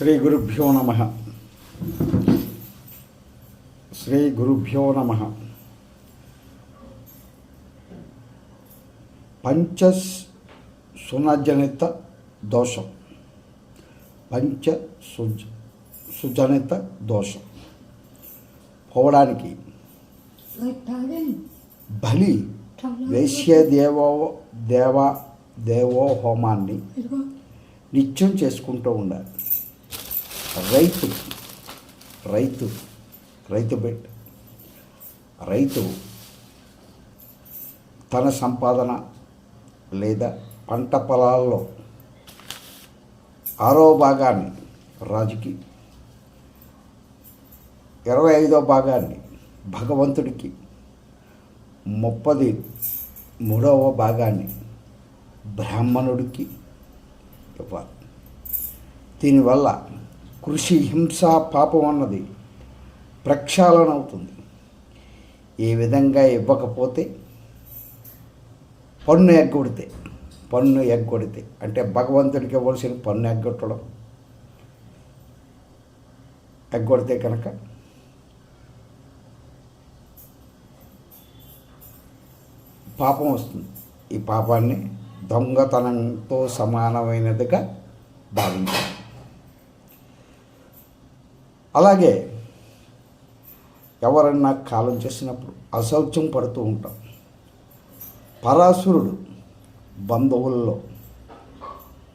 శ్రీ గురుభ్యో నమః. శ్రీ గురుభ్యో నమః. సుజనిత దోషం. సుజనిత దోషం పోవడానికి బలి వేశ్య దేవో హోమాన్ని నిత్యం చేసుకుంటూ ఉండాలి. రైతు తన సంపాదన లేదా పంట పొలాల్లో 6వ భాగాన్ని రాజుకి, 25వ భాగాన్ని భగవంతుడికి, 33వ భాగాన్ని బ్రాహ్మణుడికి ఇవ్వాలి. దీనివల్ల కృషి, హింస, పాపం అన్నది ప్రక్షాళన అవుతుంది. ఈ విధంగా ఇవ్వకపోతే పన్ను ఎగ్గొడితే అంటే భగవంతుడికి ఇవ్వాల్సిన పన్ను ఎగ్గొడితే కనుక పాపం వస్తుంది. ఈ పాపాన్ని దొంగతనంతో సమానమైనదిగా భావించాలి. అలాగే ఎవరన్నా కాలం చేసినప్పుడు అశౌచం పడుతూ ఉంటాం.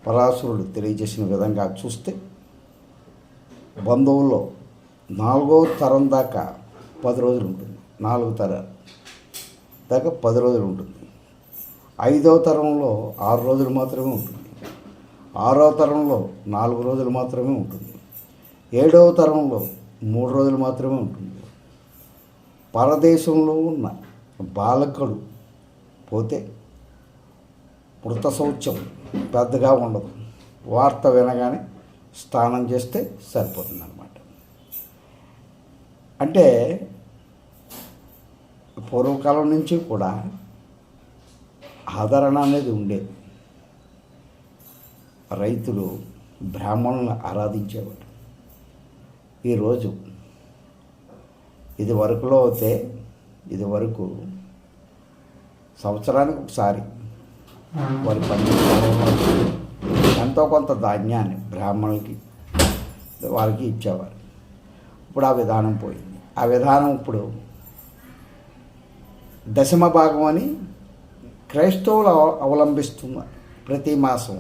పరాశురుడు తెలియజేసిన విధంగా చూస్తే బంధువుల్లో 4వ తరం దాకా 10 రోజులు ఉంటుంది. 4 తరాలు దాకా 10 రోజులు ఉంటుంది. 5వ తరంలో 6 రోజులు మాత్రమే ఉంటుంది. 6వ తరంలో 4 రోజులు మాత్రమే ఉంటుంది. 7వ తరంలో 3 రోజులు మాత్రమే ఉంటుంది. పరదేశంలో ఉన్న బాలకుడు పోతే మృత శౌచం పెద్దగా ఉండదు. వార్త వినగానే స్నానం చేస్తే సరిపోతుంది అన్నమాట. అంటే పూర్వకాలం నుంచి కూడా ఆదరణ అనేది ఉండేది. రైతులు బ్రాహ్మణులను ఆరాధించేవారు. ఈరోజు ఇదివరకు సంవత్సరానికి ఒకసారి వారి పండించే ఎంతో కొంత ధాన్యాన్ని బ్రాహ్మణులకి వారికి ఇచ్చేవారు. ఇప్పుడు ఆ విధానం పోయింది. ఆ విధానం ఇప్పుడు దశమ భాగం అని క్రైస్తవులు అవలంబిస్తున్నారు. ప్రతి మాసం